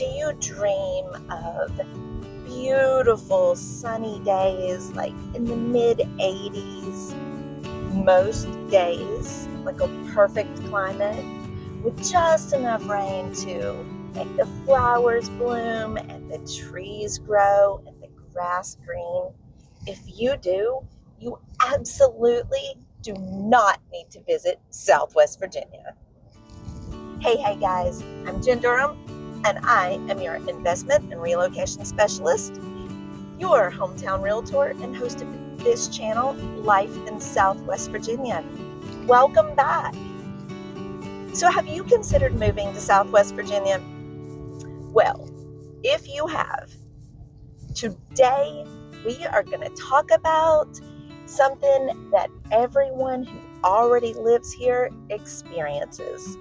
do you dream of beautiful sunny days, like in the mid 80s, most days, like a perfect climate with just enough rain to make the flowers bloom and the trees grow and the grass green? If you do, you absolutely do not need to visit Southwest Virginia. Hey guys, I'm Jen Durham, and I am your investment and relocation specialist, your hometown realtor and host of this channel, Life in Southwest Virginia. Welcome back. So have you considered moving to Southwest Virginia? Well, if you have, today we are going to talk about something that everyone who already lives here experiences,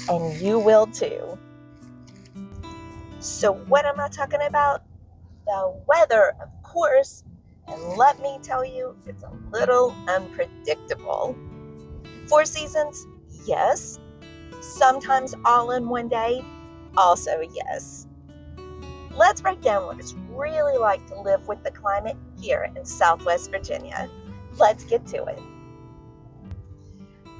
and you will too. So what am I talking about? The weather, of course, and let me tell you, it's a little unpredictable. 4 seasons, yes. Sometimes all in one day, also yes. Let's break down what it's really like to live with the climate here in Southwest Virginia. Let's get to it.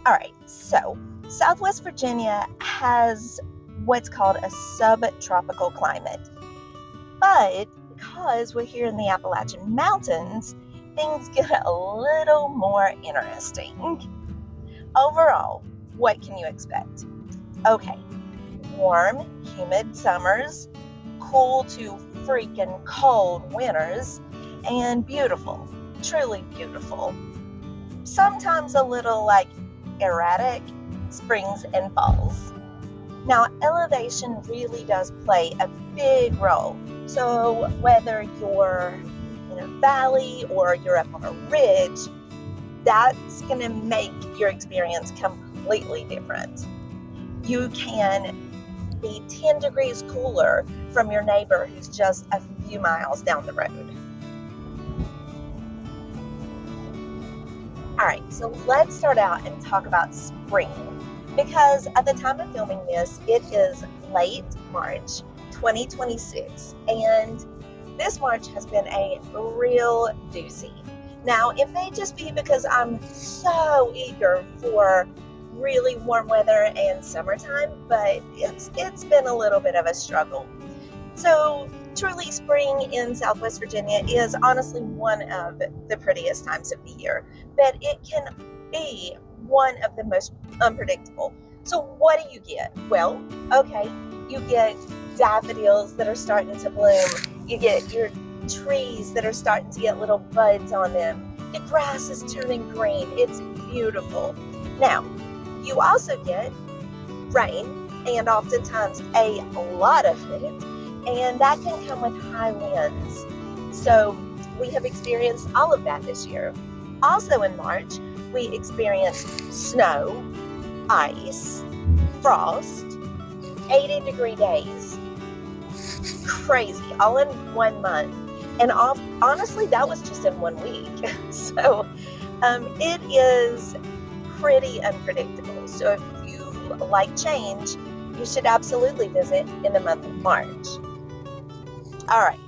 All right, so Southwest Virginia has what's called a subtropical climate. But because we're here in the Appalachian Mountains, things get a little more interesting. Overall, what can you expect? Okay, warm, humid summers, cool to freaking cold winters, and beautiful, truly beautiful. Sometimes a little erratic springs and falls. Now, elevation really does play a big role. So whether you're in a valley or you're up on a ridge, that's going to make your experience completely different. You can be 10 degrees cooler from your neighbor who's just a few miles down the road. All right, so let's start out and talk about spring, because at the time of filming this, it is late March 2026, and this March has been a real doozy. Now, it may just be because I'm so eager for really warm weather and summertime, but it's been a little bit of a struggle. So truly, spring in Southwest Virginia is honestly one of the prettiest times of the year, but it can be one of the most unpredictable. So what do you get? Well, okay, you get daffodils that are starting to bloom. You get your trees that are starting to get little buds on them. The grass is turning green. It's beautiful. Now, you also get rain, and oftentimes a lot of it, and that can come with high winds. So we have experienced all of that this year. Also in March, we experienced snow, ice, frost, 80-degree days. Crazy, all in 1 month. And honestly, that was just in 1 week. So it is pretty unpredictable. So if you like change, you should absolutely visit in the month of March. All right,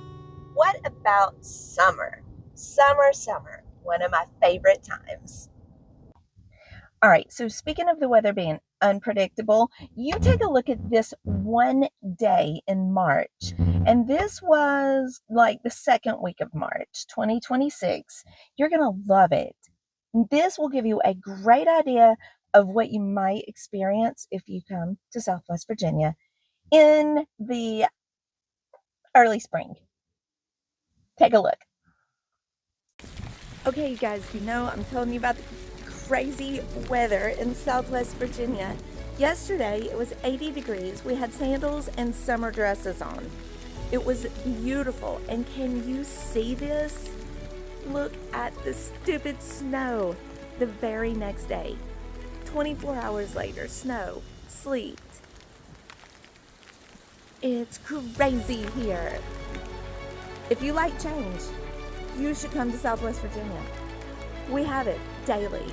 what about summer? Summer, one of my favorite times. All right, so speaking of the weather being unpredictable, you take a look at this one day in March, and this was like the second week of March 2026. You're going to love it. This will give you a great idea of what you might experience if you come to Southwest Virginia in the early spring. Take a look. Okay, you guys, I'm telling you about the crazy weather in Southwest Virginia. Yesterday, it was 80 degrees. We had sandals and summer dresses on. It was beautiful. And can you see this? Look at the stupid snow. The very next day, 24 hours later, snow, sleet. It's crazy here. If you like change, you should come to Southwest Virginia. We have it daily.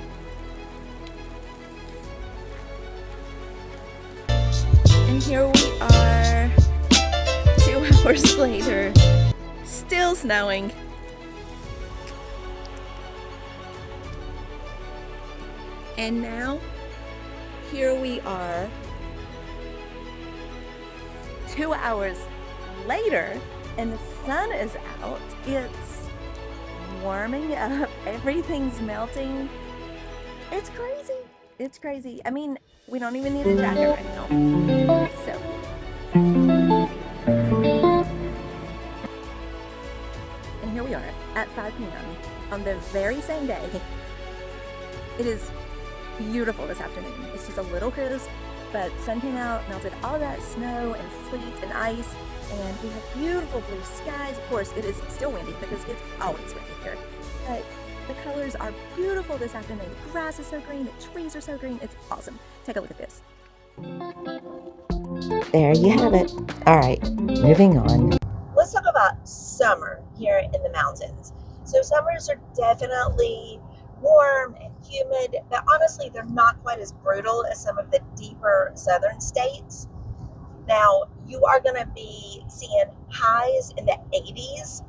And here we are hours later, still snowing. And now, here we are, 2 hours later, and the sun is out. It's warming up, everything's melting. It's crazy. It's crazy. I mean, we don't even need a jacket right now. So. And here we are at 5 p.m. on the very same day. It is beautiful this afternoon. It's just a little crisp, but sun came out, melted all that snow and sleet and ice, and we have beautiful blue skies. Of course, it is still windy because it's always windy here, but the colors are beautiful this afternoon. The grass is so green, the trees are so green. It's awesome. Take a look at this. There you have it. All right, moving on. Let's talk about summer here in the mountains. So summers are definitely warm and humid, but honestly, they're not quite as brutal as some of the deeper southern states. Now, you are going to be seeing highs in the 80s,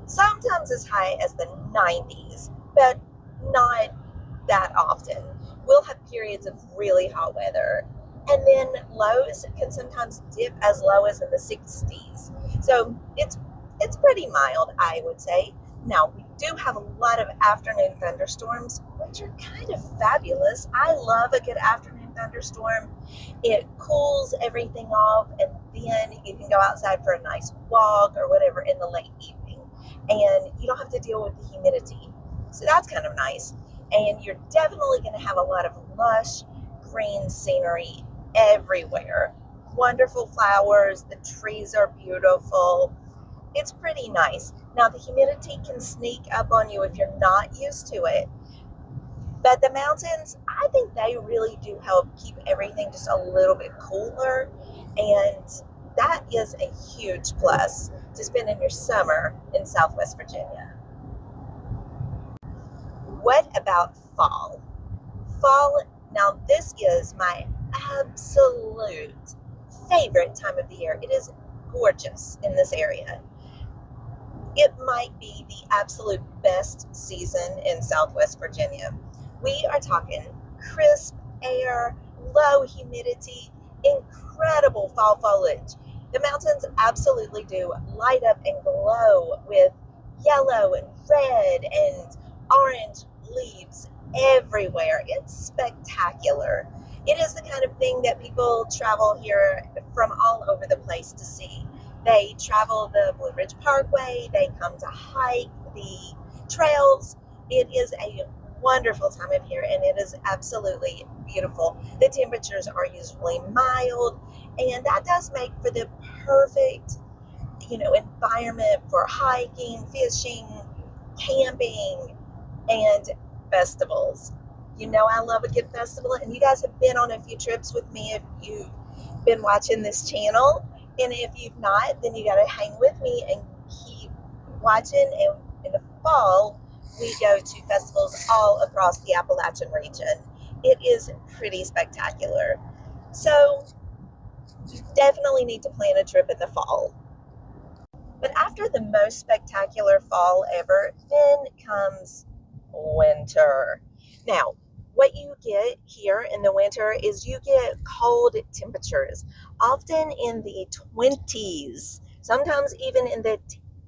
sometimes as high as the 90s, but not that often. We'll have periods of really hot weather, and then lows can sometimes dip as low as in the 60s. So it's pretty mild, I would say. Now, we do have a lot of afternoon thunderstorms, which are kind of fabulous. I love a good afternoon thunderstorm. It cools everything off, and then you can go outside for a nice walk or whatever in the late evening, and you don't have to deal with the humidity. So that's kind of nice. And you're definitely going to have a lot of lush green scenery everywhere. Wonderful flowers, the trees are beautiful. It's pretty nice. Now, the humidity can sneak up on you if you're not used to it. But the mountains, I think they really do help keep everything just a little bit cooler. And that is a huge plus to spending your summer in Southwest Virginia. What about fall? Fall, now this is my absolute favorite time of the year. It is gorgeous in this area. It might be the absolute best season in Southwest Virginia. We are talking crisp air, low humidity, incredible fall foliage. The mountains absolutely do light up and glow with yellow and red and orange leaves everywhere. It's spectacular. It is the kind of thing that people travel here from all over the place to see. They travel the Blue Ridge Parkway, they come to hike the trails. It is a wonderful time of year, and it is absolutely beautiful. The temperatures are usually mild, and that does make for the perfect, environment for hiking, fishing, camping, and festivals. I love a good festival, and you guys have been on a few trips with me if you've been watching this channel. And if you've not, then you got to hang with me and keep watching. And in the fall, we go to festivals all across the Appalachian region. It is pretty spectacular. So you definitely need to plan a trip in the fall. But after the most spectacular fall ever, then comes winter. Now, what you get here in the winter is you get cold temperatures, often in the 20s, sometimes even in the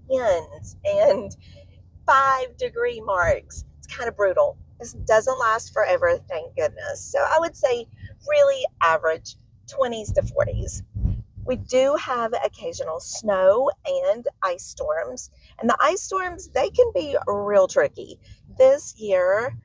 10s and 5-degree marks. It's kind of brutal. This doesn't last forever, thank goodness. So I would say really average 20s to 40s. We do have occasional snow and ice storms, and the ice storms, they can be real tricky. This year,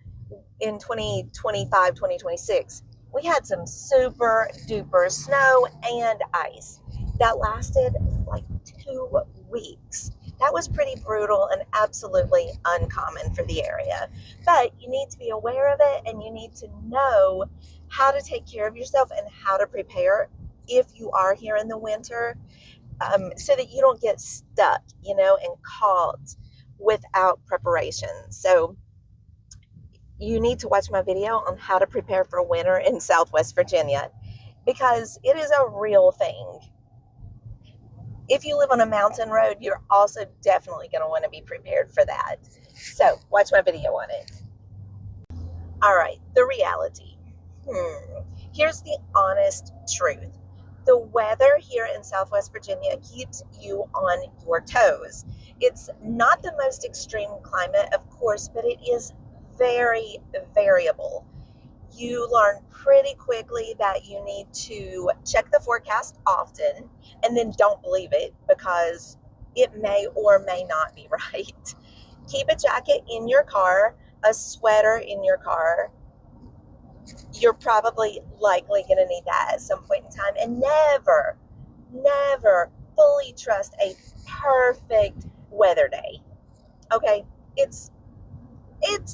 in 2025, 2026, we had some super duper snow and ice that lasted like 2 weeks. That was pretty brutal and absolutely uncommon for the area. But you need to be aware of it, and you need to know how to take care of yourself and how to prepare if you are here in the winter, so that you don't get stuck, and caught without preparation. So you need to watch my video on how to prepare for winter in Southwest Virginia, because it is a real thing. if you live on a mountain road, you're also definitely going to want to be prepared for that. So watch my video on it. All right, the reality. Here's the honest truth. The weather here in Southwest Virginia keeps you on your toes. It's not the most extreme climate, of course, but it is very variable. You learn pretty quickly that you need to check the forecast often and then don't believe it because it may or may not be right. Keep a jacket in your car, a sweater in your car. You're probably likely going to need that at some point in time. And never fully trust a perfect weather day. Okay? It's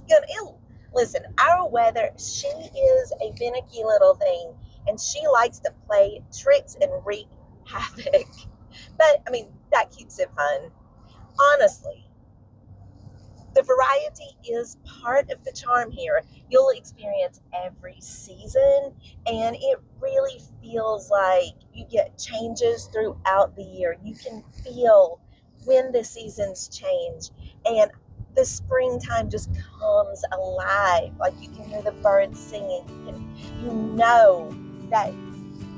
gonna listen, our weather, she is a finicky little thing and she likes to play tricks and wreak havoc. But I mean, that keeps it fun. Honestly, the variety is part of the charm here. You'll experience every season, and it really feels like you get changes throughout the year. You can feel when the seasons change, and the springtime just comes alive. Like you can hear the birds singing. You know that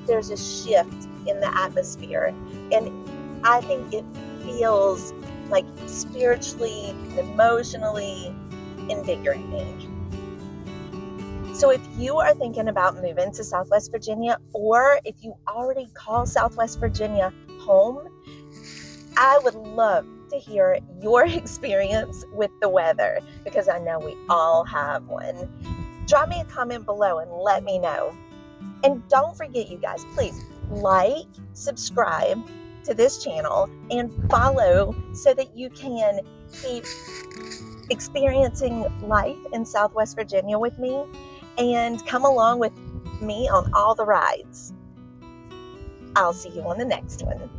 there's a shift in the atmosphere, and I think it feels like spiritually, emotionally invigorating. So if you are thinking about moving to Southwest Virginia, or if you already call Southwest Virginia home, I would love to hear your experience with the weather because I know we all have one. Drop me a comment below and let me know. And don't forget, you guys, please like, subscribe to this channel and follow so that you can keep experiencing life in Southwest Virginia with me and come along with me on all the rides. I'll see you on the next one.